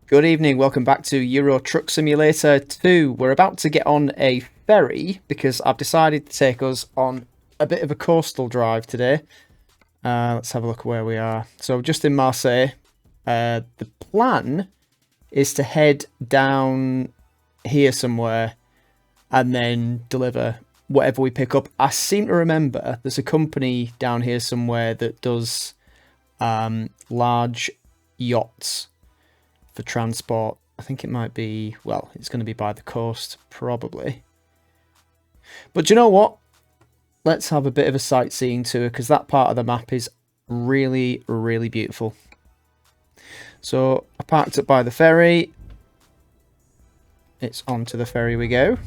Good evening, welcome back to Euro Truck Simulator 2. We're about to get on a ferry because I've decided to take us on a bit of a coastal drive today. Let's have a look where we are. So just in Marseille. The plan is to head down here somewhere and then deliver whatever we pick up. I seem to remember there's a company down here somewhere that does large yachts for transport. I think it might be, well, it's going to be by the coast, probably. But do you know what? Let's have a bit of a sightseeing tour, because that part of the map is really, really beautiful. So, I parked up by the ferry. It's onto the ferry we go.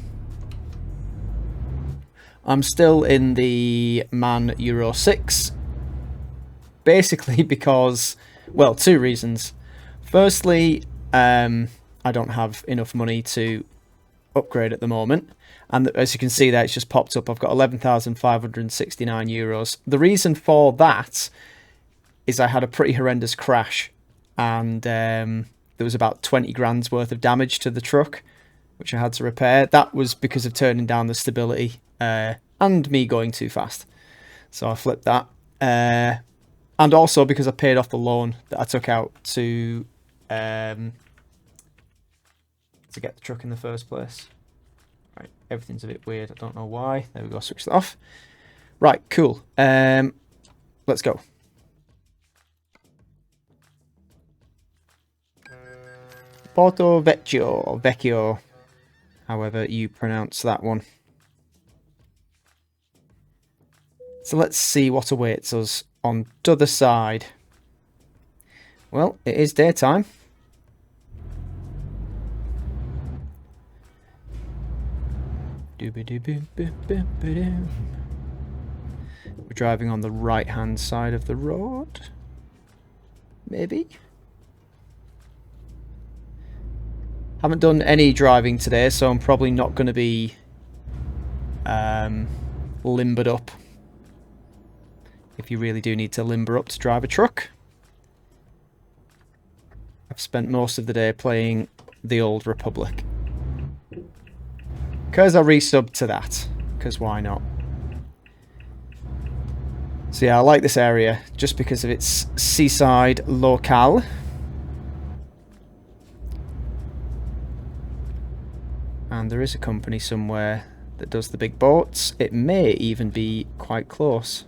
I'm still in the MAN Euro 6. Basically because, well, two reasons. Firstly, I don't have enough money to upgrade at the moment. And as you can see there, it's just popped up. I've got 11,569 euros. The reason for that is I had a pretty horrendous crash. And there was about 20 grand's worth of damage to the truck, which I had to repair. That was because of turning down the stability and me going too fast. So I flipped that. And also because I paid off the loan that I took out to get the truck in the first place. Right, everything's a bit weird. I don't know why. There we go. Switch that off. Right, cool. Let's go. Porto Vecchio, however you pronounce that one. So let's see what awaits us on the other side. Well, it is daytime. We're driving on the right-hand side of the road. Maybe. Haven't done any driving today, so I'm probably not going to be limbered up. If you really do need to limber up to drive a truck. I've spent most of the day playing the Old Republic. Because I resubbed to that. Because why not? So yeah, I like this area just because of its seaside locale. And there is a company somewhere that does the big boats. It may even be quite close.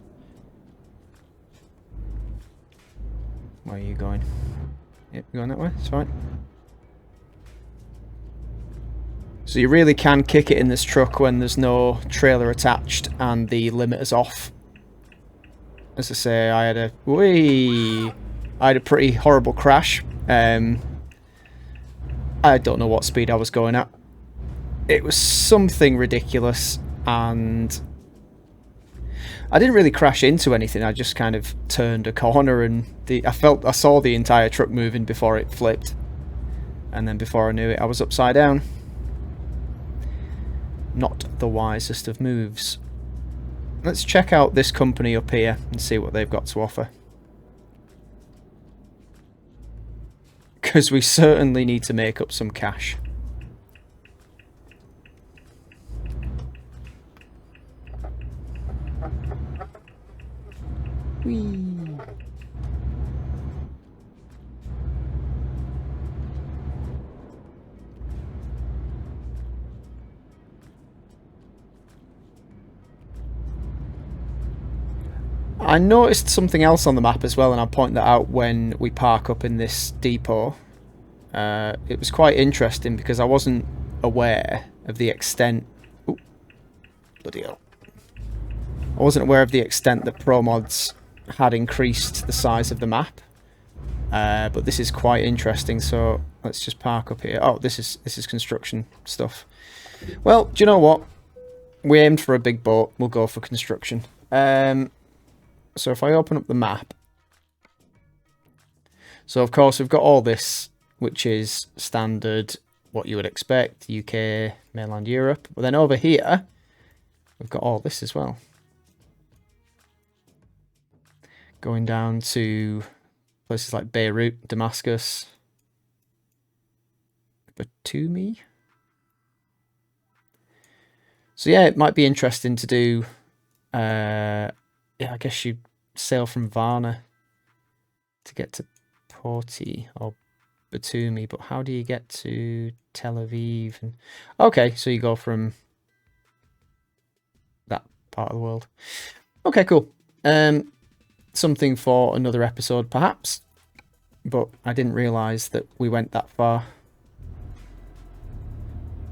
Where are you going? Yep, you're going that way? It's fine. So you really can kick it in this truck when there's no trailer attached and the limiter's off. As I say, I had a pretty horrible crash. I don't know what speed I was going at. It was something ridiculous, and I didn't really crash into anything. I just kind of turned a corner, and I saw the entire truck moving before it flipped, and then before I knew it, I was upside down. Not the wisest of moves. Let's check out this company up here and see what they've got to offer. Because we certainly need to make up some cash. Whee! I noticed something else on the map as well, and I'll point that out when we park up in this depot. It was quite interesting because I wasn't aware of the extent... Ooh, bloody hell. I wasn't aware of the extent that promods had increased the size of the map. But this is quite interesting, so let's just park up here. Oh, this is construction stuff. Well, do you know what? We aimed for a big boat. We'll go for construction. So if I open up the map, so of course we've got all this, which is standard, what you would expect, UK, mainland Europe. But then over here, we've got all this as well. Going down to places like Beirut, Damascus, Batumi. So yeah, it might be interesting to do. Yeah, I guess you sail from Varna to get to Porti or Batumi, but how do you get to Tel Aviv? And okay, so you go from that part of the world. Okay, cool. Something for another episode, perhaps. But I didn't realise that we went that far.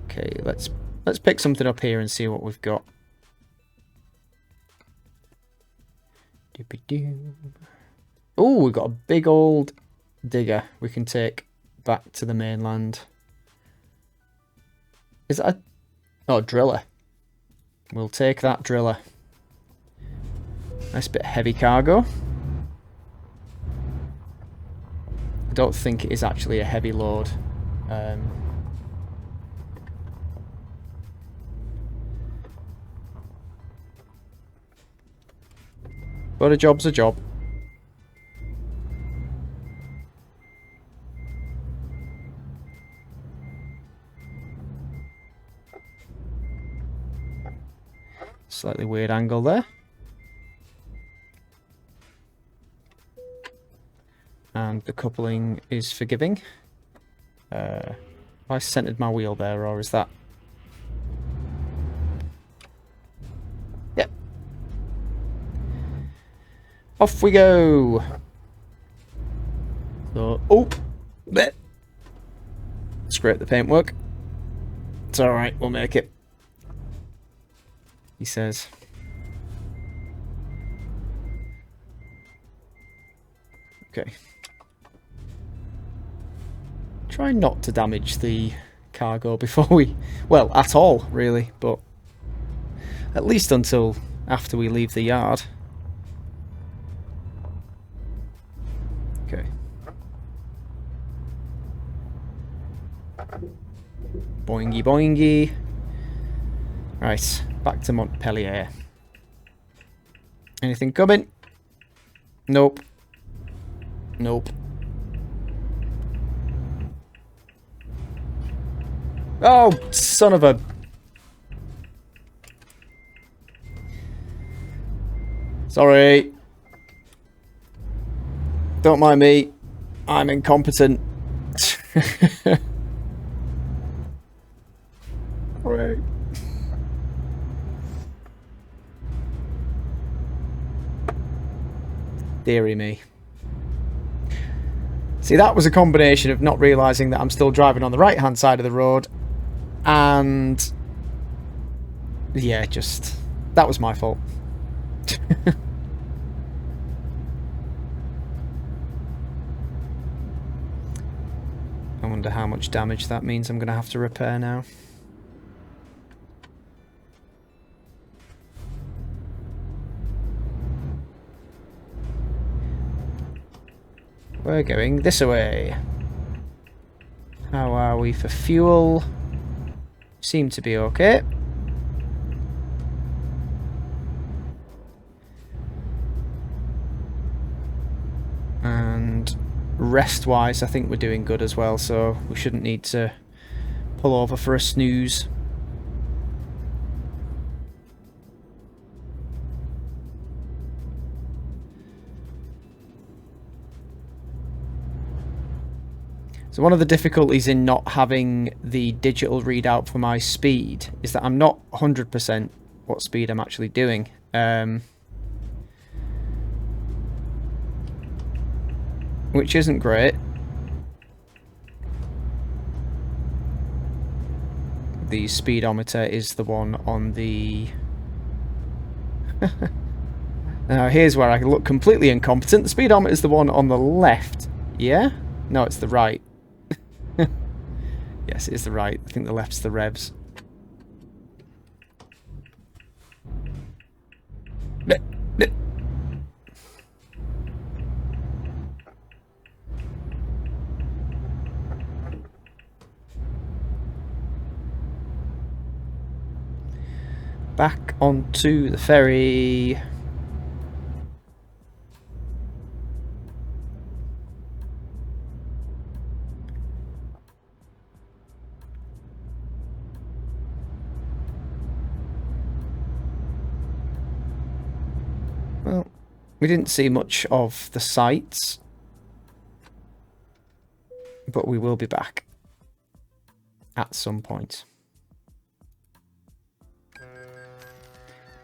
Okay, let's pick something up here and see what we've got. Oh, we've got a big old digger we can take back to the mainland. Is that a... Oh, driller. We'll take that driller. Nice bit of heavy cargo. I don't think it is actually a heavy load. But a job's a job. Slightly weird angle there. And the coupling is forgiving. Have I centered my wheel there, or is that... Yep. Off we go! So, oh! Bleh. Scrape the paintwork. It's alright, we'll make it. He says. Okay. Try not to damage the cargo before we... Well, at all, really, but... At least until after we leave the yard. Okay. Boingy boingy. Right, back to Montpellier. Anything coming? Nope. Nope. Oh, son of a... Sorry. Don't mind me. I'm incompetent. Alright. Deary me. See, that was a combination of not realising that I'm still driving on the right-hand side of the road, and... yeah, just... that was my fault. I wonder how much damage that means I'm going to have to repair now. We're going this way. How are we for fuel? Seem to be okay. And rest-wise, I think we're doing good as well, so we shouldn't need to pull over for a snooze. So one of the difficulties in not having the digital readout for my speed is that I'm not 100% what speed I'm actually doing. Which isn't great. The speedometer is the one on the... Now here's where I look completely incompetent. The speedometer is the one on the left. Yeah? No, it's the right. Yes, it is the right. I think the left's the revs. Back onto the ferry. We didn't see much of the sights, but we will be back at some point.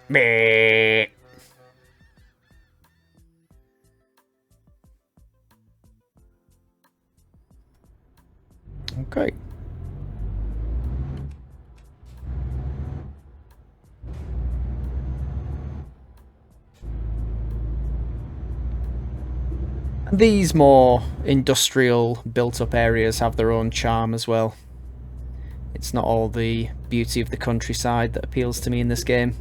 Meh. Okay. These more industrial, built-up areas have their own charm as well. It's not all the beauty of the countryside that appeals to me in this game.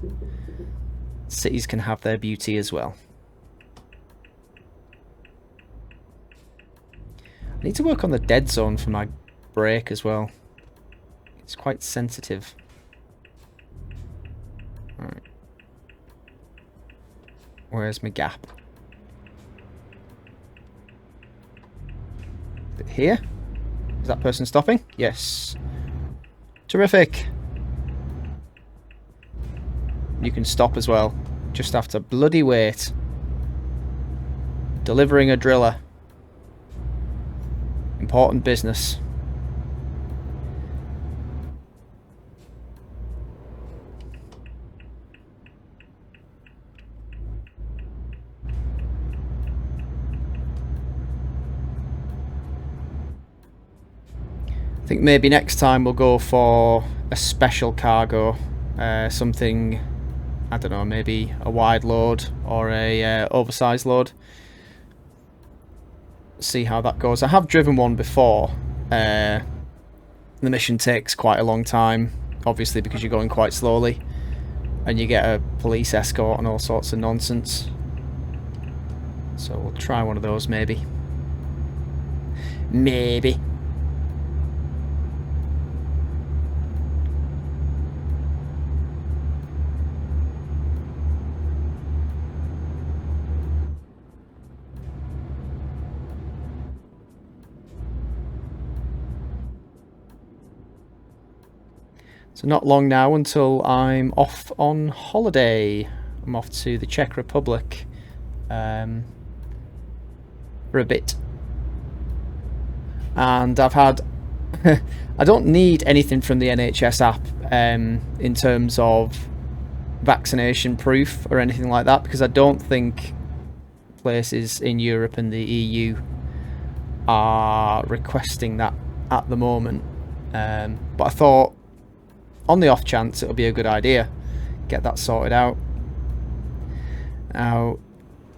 Cities can have their beauty as well. I need to work on the dead zone for my brake as well. It's quite sensitive. Alright. Where's my gap? Is it here? Is that person stopping? Yes. Terrific. You can stop as well. Just have to bloody wait. Delivering a driller. Important business. I think maybe next time we'll go for a special cargo, something, I don't know, maybe a wide load or a oversized load. See how that goes. I have driven one before. The mission takes quite a long time, obviously because you're going quite slowly, and you get a police escort and all sorts of nonsense. So we'll try one of those maybe. Maybe. So not long now until I'm off on holiday. I'm off to the Czech Republic for a bit. And I've had... I don't need anything from the NHS app in terms of vaccination proof or anything like that, because I don't think places in Europe and the EU are requesting that at the moment. But I thought, on the off chance, it'll be a good idea. Get that sorted out. Now,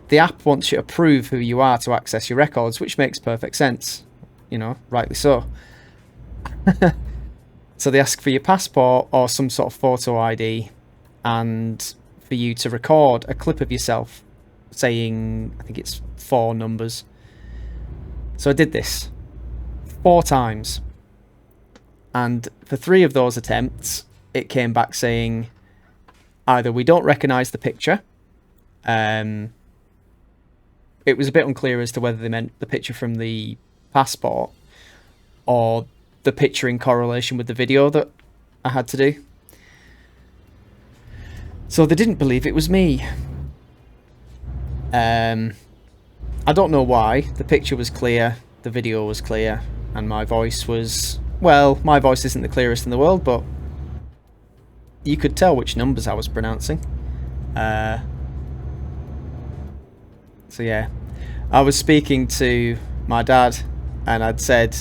the app wants you to prove who you are to access your records, which makes perfect sense. You know, rightly so. So they ask for your passport or some sort of photo ID, and for you to record a clip of yourself saying, I think it's 4 numbers. So I did this 4 times. And for 3 of those attempts, it came back saying either we don't recognise the picture. It was a bit unclear as to whether they meant the picture from the passport or the picture in correlation with the video that I had to do. So they didn't believe it was me. I don't know why. The picture was clear, the video was clear, and my voice was... Well, my voice isn't the clearest in the world, but you could tell which numbers I was pronouncing. So yeah, I was speaking to my dad, and I'd said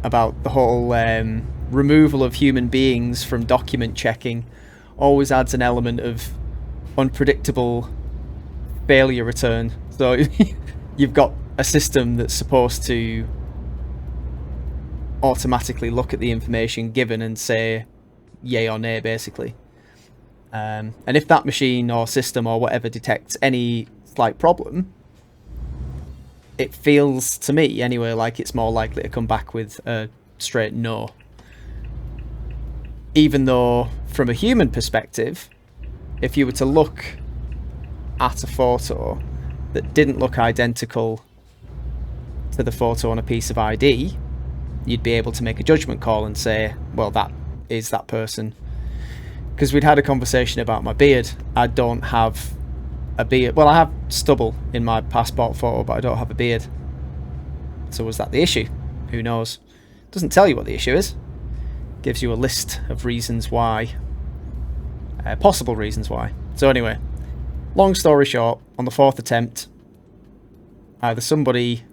about the whole removal of human beings from document checking always adds an element of unpredictable failure return. So you've got a system that's supposed to automatically look at the information given and say yay or nay, basically. And if that machine or system or whatever detects any slight problem, it feels to me anyway like it's more likely to come back with a straight no. Even though from a human perspective, if you were to look at a photo that didn't look identical to the photo on a piece of ID, you'd be able to make a judgment call and say, well, that is that person. Because we'd had a conversation about my beard. I don't have a beard. Well, I have stubble in my passport photo, but I don't have a beard. So was that the issue? Who knows? Doesn't tell you what the issue is. Gives you a list of reasons why. Possible reasons why. So anyway, long story short, on the 4th attempt, either somebody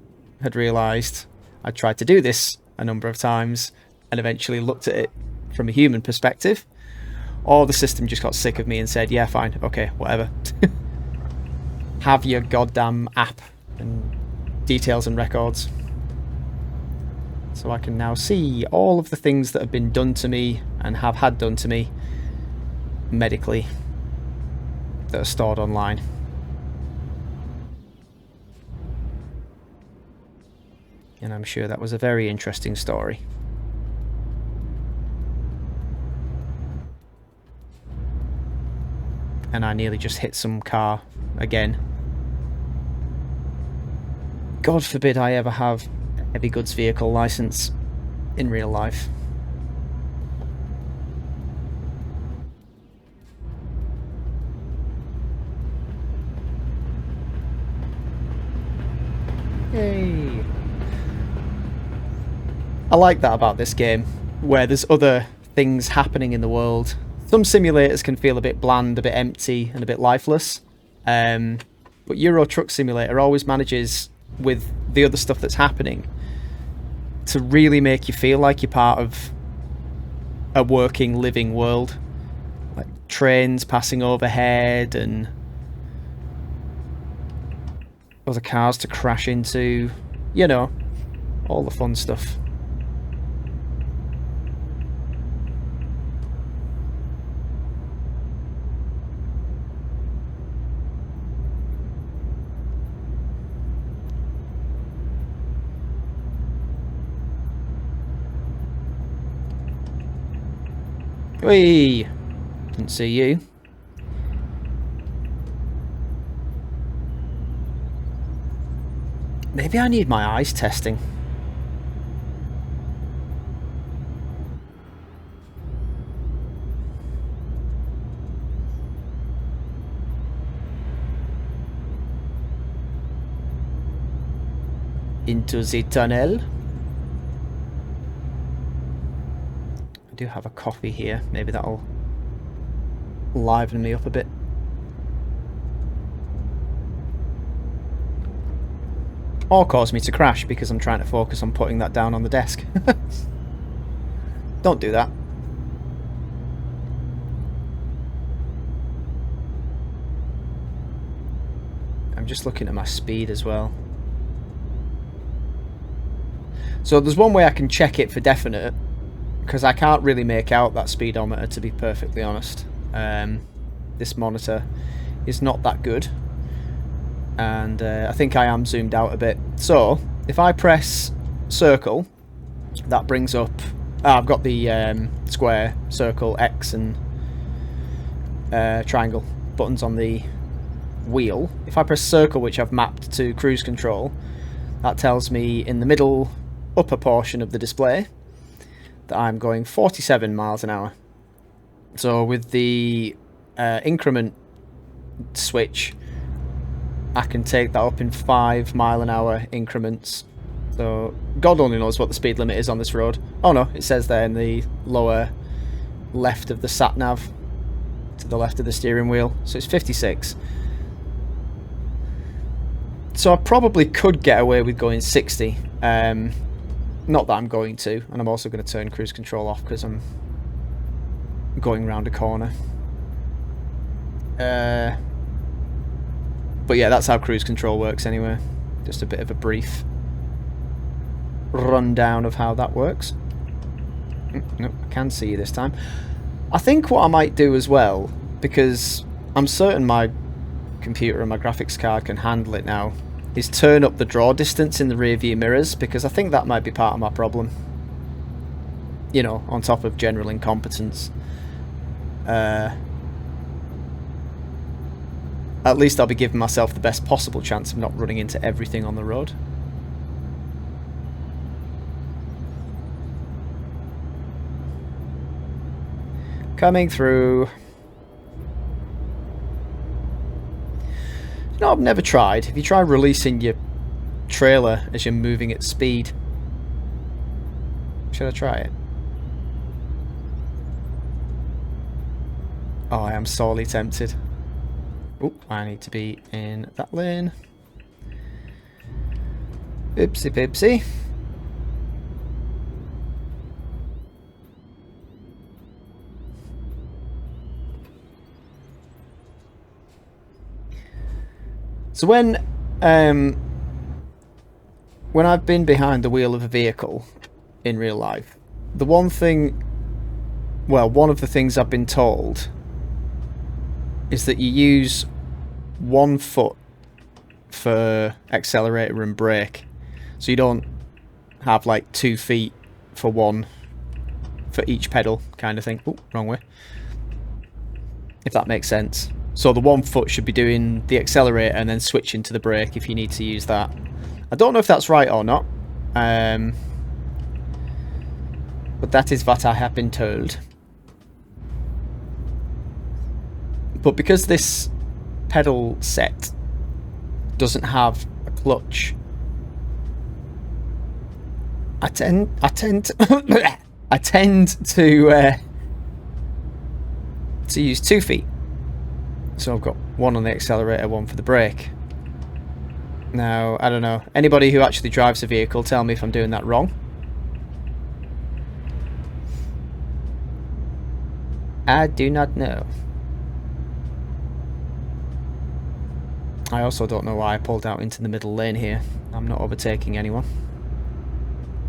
had realised I tried to do this a number of times and eventually looked at it from a human perspective, or the system just got sick of me and said, yeah, fine, okay, whatever. Have your goddamn app and details and records. So I can now see all of the things that have been done to me and have had done to me medically that are stored online. And I'm sure that was a very interesting story. And I nearly just hit some car again. God forbid I ever have a heavy goods vehicle license in real life. Yay! I like that about this game, where there's other things happening in the world. Some simulators can feel a bit bland, a bit empty, and a bit lifeless. But Euro Truck Simulator always manages, with the other stuff that's happening, to really make you feel like you're part of a working, living world. Like trains passing overhead and other cars to crash into. You know, all the fun stuff. Whee! Didn't see you. Maybe I need my eyes testing. Into the tunnel. I do have a coffee here. Maybe that'll liven me up a bit. Or cause me to crash because I'm trying to focus on putting that down on the desk. Don't do that. I'm just looking at my speed as well. So there's one way I can check it for definite, because I can't really make out that speedometer, to be perfectly honest. This monitor is not that good, and I think I am zoomed out a bit. So if I press circle, that brings up... I've got the square, circle, X and triangle buttons on the wheel. If I press circle, which I've mapped to cruise control, that tells me in the middle upper portion of the display that I'm going 47 miles an hour. So with the increment switch, I can take that up in 5 mile an hour increments. So God only knows what the speed limit is on this road. Oh no, it says there in the lower left of the sat nav, to the left of the steering wheel. So it's 56. So I probably could get away with going 60. Not that I'm going to, and I'm also going to turn cruise control off because I'm going round a corner. But yeah, that's how cruise control works anyway. Just a bit of a brief rundown of how that works. Nope, I can see you this time. I think what I might do as well, because I'm certain my computer and my graphics card can handle it now, is turn up the draw distance in the rear view mirrors, because I think that might be part of my problem. You know, on top of general incompetence. At least I'll be giving myself the best possible chance of not running into everything on the road. Coming through. know, I've never tried. If you try releasing your trailer as you're moving at speed, should I try it? Oh, I am sorely tempted. Oh, I need to be in that lane. Oopsie poopsie. So when I've been behind the wheel of a vehicle in real life, the one thing, well, one of the things I've been told is that you use 1 foot for accelerator and brake, so you don't have like 2 feet for each pedal kind of thing. Oh, wrong way. If that makes sense. So the 1 foot should be doing the accelerator and then switching to the brake if you need to use that. I don't know if that's right or not, but that is what I have been told. But because this pedal set doesn't have a clutch, I tend to use 2 feet. So I've got 1 on the accelerator, 1 for the brake. Now, I don't know. Anybody who actually drives a vehicle, tell me if I'm doing that wrong. I do not know. I also don't know why I pulled out into the middle lane here. I'm not overtaking anyone.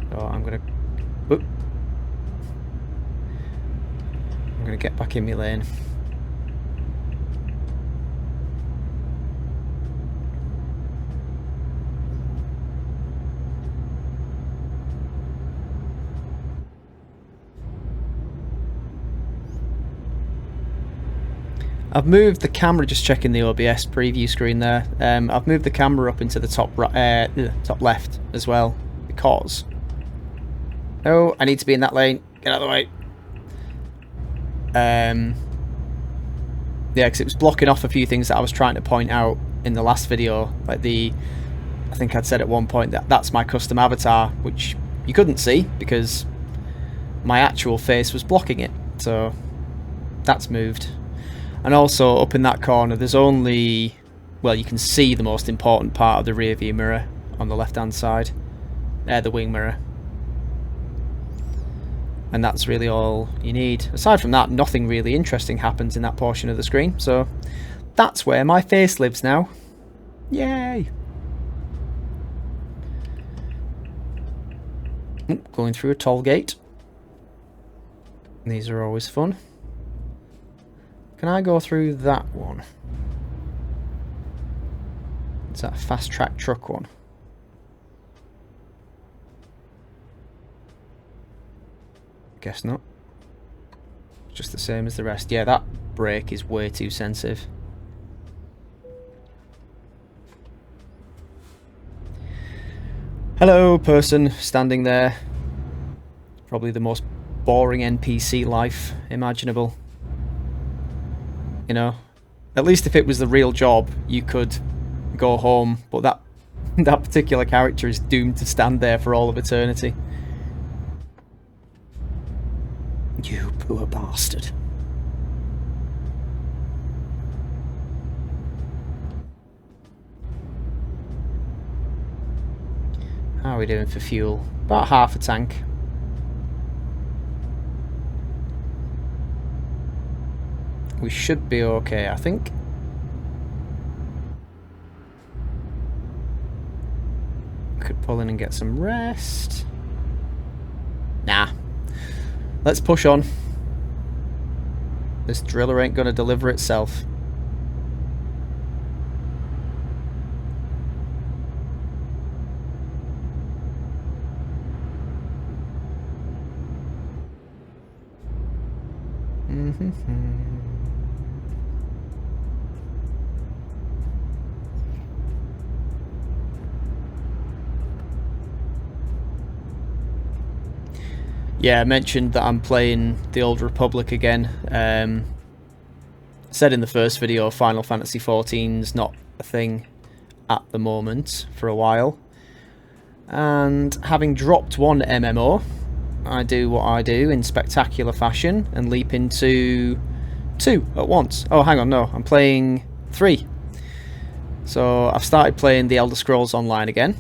So I'm gonna... Whoop. I'm gonna get back in my lane. I've moved the camera, just checking the OBS preview screen there. I've moved the camera up into the top left as well, because... Oh, I need to be in that lane. Get out of the way. Yeah, because it was blocking off a few things that I was trying to point out in the last video. Like I think I'd said at one point that that's my custom avatar, which you couldn't see because my actual face was blocking it. So that's moved. And also up in that corner there's only, well, you can see the most important part of the rear view mirror on the left hand side, the wing mirror, and that's really all you need. Aside from that, nothing really interesting happens in that portion of the screen, so that's where my face lives now. Yay! Going through a toll gate. These are always fun. Can I go through that one? Is that a fast track truck one? Guess not. Just the same as the rest. Yeah, that brake is way too sensitive. Hello, person standing there. Probably the most boring NPC life imaginable. You know, at least if it was the real job, you could go home, but that particular character is doomed to stand there for all of eternity. You poor bastard. How are we doing for fuel? About half a tank. We should be okay, I think. Could pull in and get some rest. Nah. Let's push on. This driller ain't gonna deliver itself. Yeah, I mentioned that I'm playing the Old Republic again. Said in the first video, Final Fantasy XIV's not a thing at the moment for a while. And having dropped one MMO, I do what I do in spectacular fashion and leap into 2 at once. Oh, hang on, no, I'm playing 3. So I've started playing the Elder Scrolls Online again.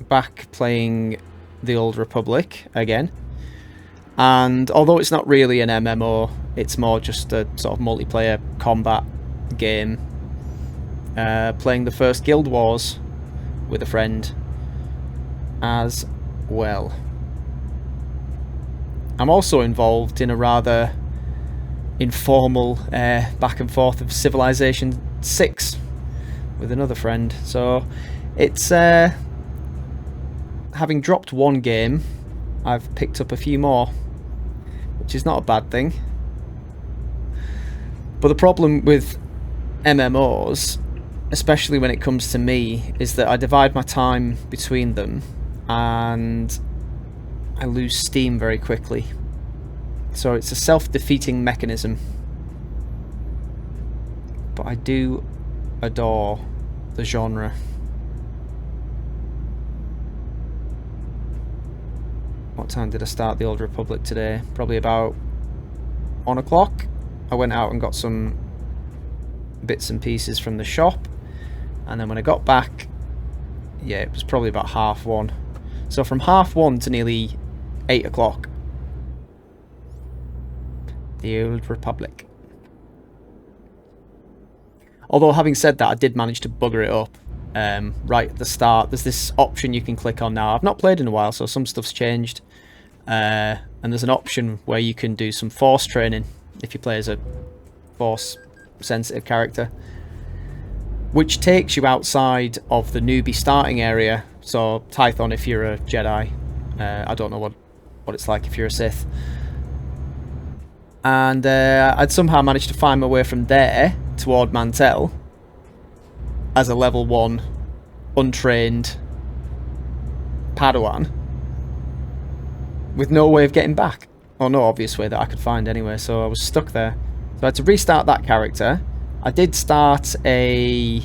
Back playing the Old Republic again. And although it's not really an MMO, it's more just a sort of multiplayer combat game. Playing the first Guild Wars with a friend as well. I'm also involved in a rather informal back and forth of Civilization 6 with another friend. So it's having dropped one game, I've picked up a few more, which is not a bad thing. But the problem with MMOs, especially when it comes to me, is that I divide my time between them and I lose steam very quickly. So it's a self-defeating mechanism. But I do adore the genre. What time did I start the Old Republic today? Probably about 1 o'clock. I went out and got some bits and pieces from the shop, and then when I got back, yeah, it was probably about 1:30. So from 1:30 to nearly 8 o'clock. The Old Republic. Although having said that, I did manage to bugger it up right at the start. There's this option you can click on now. I've not played in a while, so some stuff's changed. And there's an option where you can do some force training if you play as a force sensitive character, which takes you outside of the newbie starting area. So Tython if you're a Jedi. I don't know what it's like if you're a Sith. And I'd somehow managed to find my way from there toward Mantell as a level 1 untrained Padawan with no way of getting back, or no obvious way that I could find anyway, so I was stuck there. So I had to restart that character. I did start I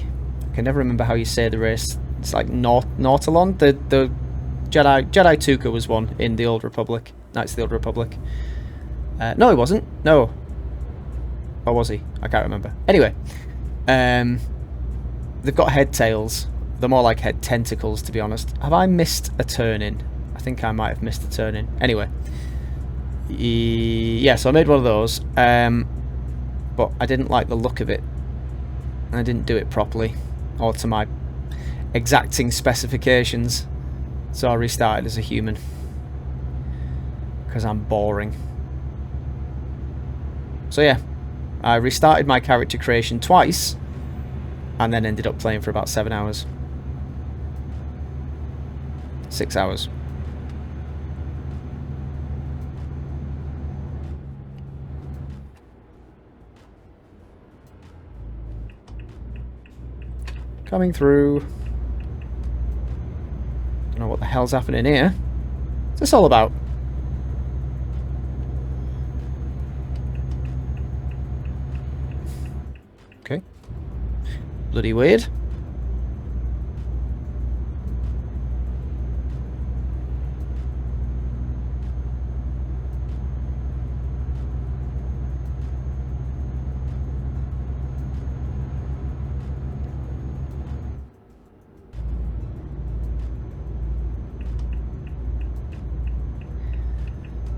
can never remember how you say the race. It's like Nautilon. The Jedi Tuka was one in the Old Republic. Knights of the Old Republic. No, he wasn't. No. Or was he? I can't remember. Anyway, they've got head tails. They're more like head tentacles, to be honest. Have I missed a turn-in? I think I might have missed a turn-in. Anyway. Yeah, so I made one of those. But I didn't like the look of it. And I didn't do it properly. Or to my exacting specifications. So I restarted as a human. Because I'm boring. So yeah, I restarted my character creation twice, and then ended up playing for about 7 hours. 6 hours. Coming through. Don't know what the hell's happening here. What's this all about? Okay. Bloody weird.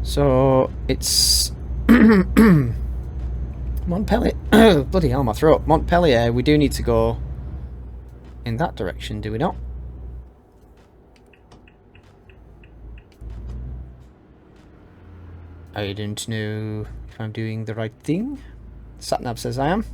So it's Montpellier. Bloody hell, my throat. Montpellier, we do need to go in that direction, do we not? I don't know if I'm doing the right thing. Satnav says I am.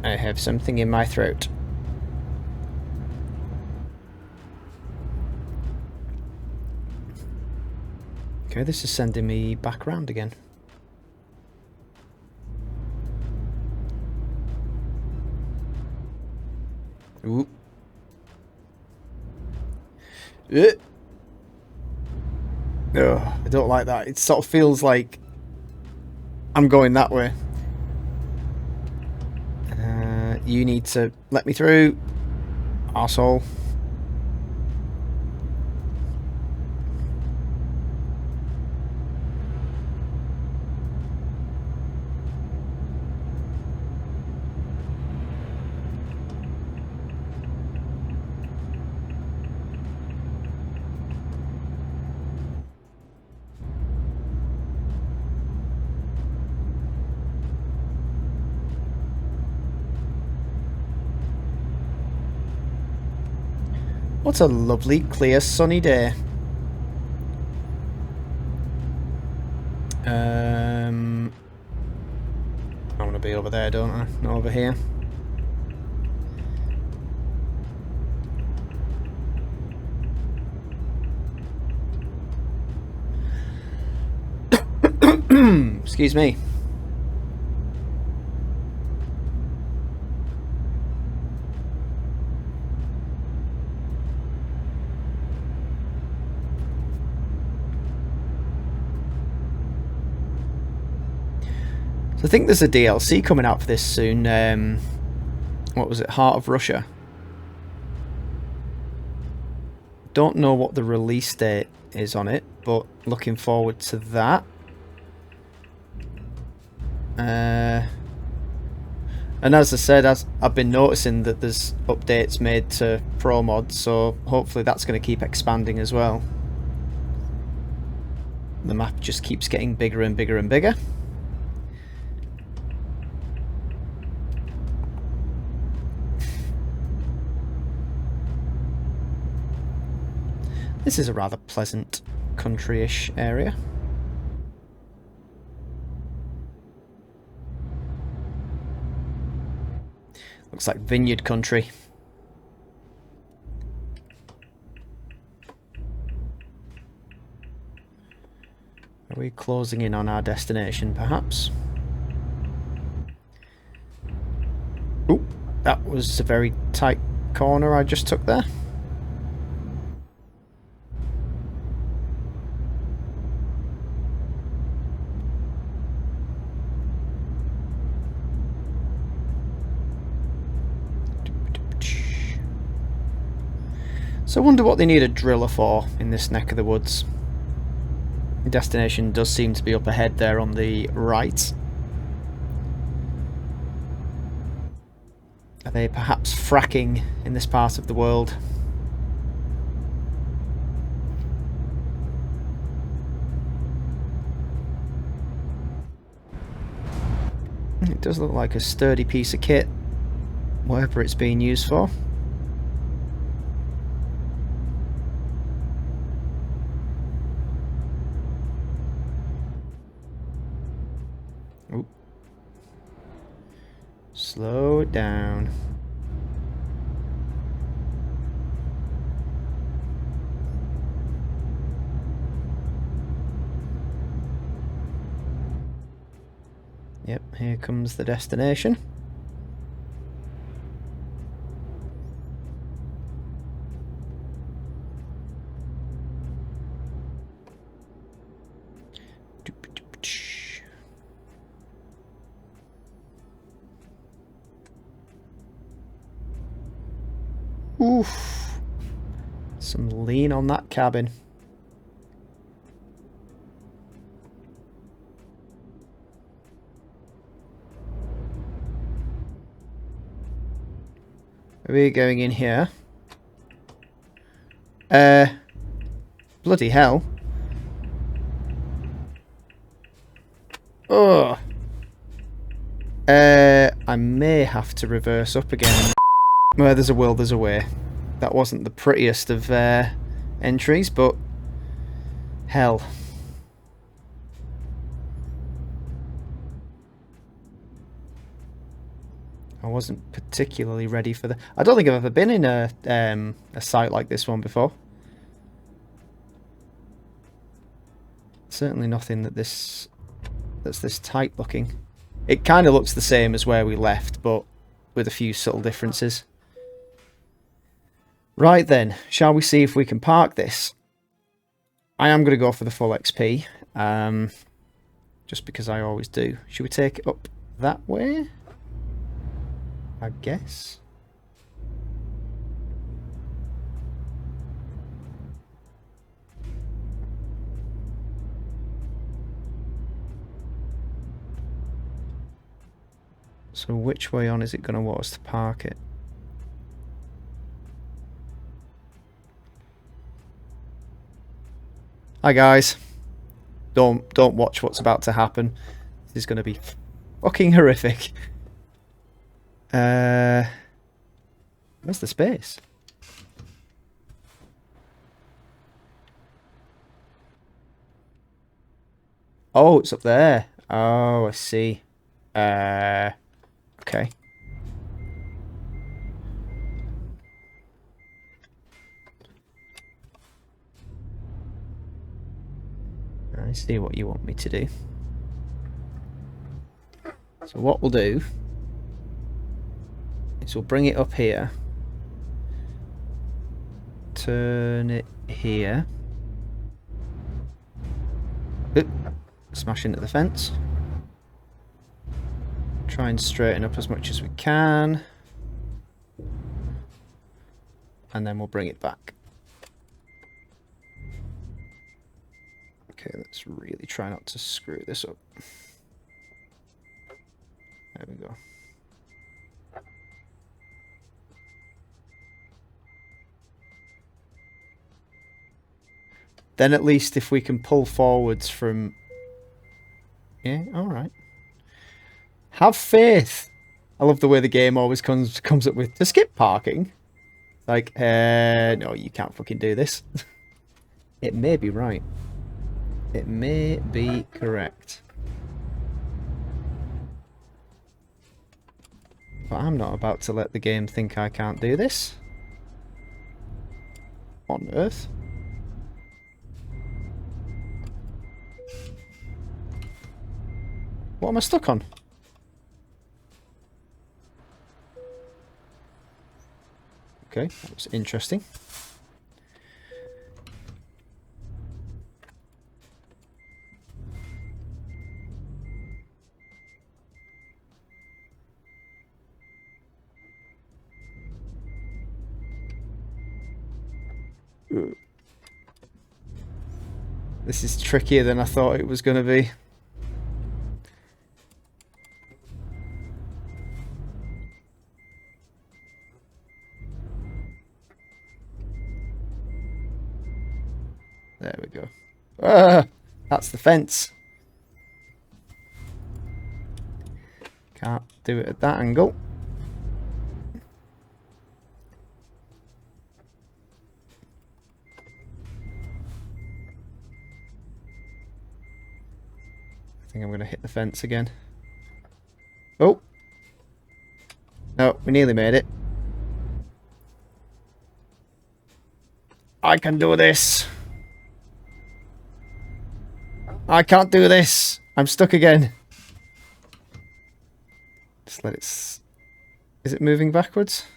I have something in my throat. Okay, this is sending me back around again. Ooh. Ugh, I don't like that. It sort of feels like I'm going that way. You need to let me through, arsehole. What a lovely, clear, sunny day. I want to be over there, don't I? Not over here. Excuse me. So I think there's a DLC coming out for this soon. What was it? Heart of Russia. Don't know what the release date is on it, but looking forward to that. And as I said, as I've been noticing that there's updates made to promods, so hopefully that's going to keep expanding as well. The map just keeps getting bigger and bigger and bigger. This is a rather pleasant country-ish area. Looks like vineyard country. Are we closing in on our destination, perhaps? Ooh, that was a very tight corner I just took there. So I wonder what they need a driller for in this neck of the woods. The destination does seem to be up ahead there on the right. Are they perhaps fracking in this part of the world? It does look like a sturdy piece of kit, whatever it's being used for. Slow it down. Yep, here comes the destination. Oof. Some lean on that cabin. Are we going in here? Bloody hell. Oh. I may have to reverse up again. Where there's a will, there's a way. That wasn't the prettiest of entries, but hell. I wasn't particularly ready for that. I don't think I've ever been in a site like this one before. Certainly nothing that's this tight looking. It kind of looks the same as where we left, but with a few subtle differences. Right then, shall we see if we can park this? I am going to go for the full XP, just because I always do. Should we take it up that way? I guess. So which way on is it going to want us to park it? Hi guys. Don't watch what's about to happen. This is going to be fucking horrific. Where's the space? Oh, it's up there. Oh, I see. Okay. I see what you want me to do. So what we'll do is we'll bring it up here. Turn it here. Oop. Smash into the fence. Try and straighten up as much as we can. And then we'll bring it back. Okay, let's really try not to screw this up. There we go. Then at least if we can pull forwards from... Yeah, alright. Have faith. I love the way the game always comes up with to skip parking. Like, no, you can't fucking do this. It may be right. It may be correct. But I'm not about to let the game think I can't do this. On earth. What am I stuck on? Okay, that was interesting. Ooh. This is trickier than I thought it was going to be. There we go. Ah, that's the fence. Can't do it at that angle. I think I'm going to hit the fence again. Oh! No, we nearly made it. I can do this! I can't do this! I'm stuck again. Just let it... Is it moving backwards?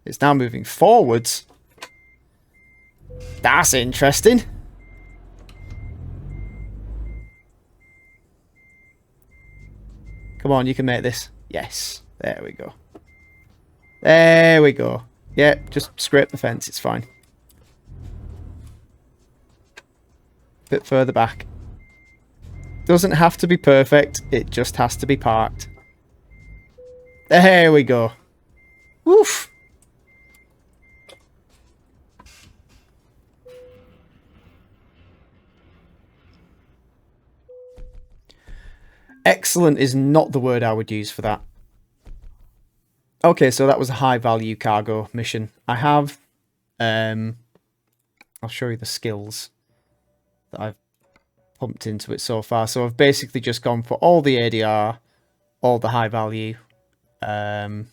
It's now moving forwards. That's interesting. Come on, you can make this. Yes. There we go. There we go. Yeah, just scrape the fence. It's fine. Bit further back. Doesn't have to be perfect. It just has to be parked. There we go. Woof. Excellent is not the word I would use for that. Okay, so that was a high value cargo mission. I have, I'll show you the skills that I've pumped into it so far. So I've basically just gone for all the ADR, all the high value. So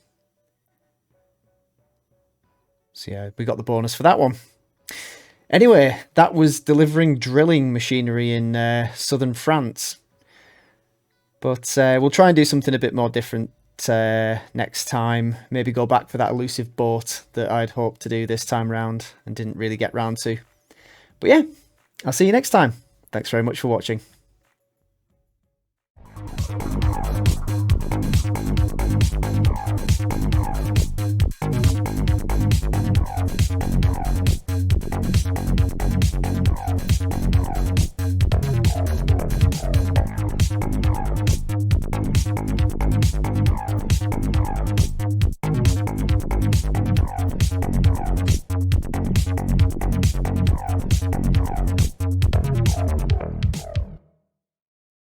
yeah, we got the bonus for that one. Anyway, that was delivering drilling machinery in southern France. But we'll try and do something a bit more different next time. Maybe go back for that elusive boat that I'd hoped to do this time round and didn't really get round to. But yeah, I'll see you next time. Thanks very much for watching.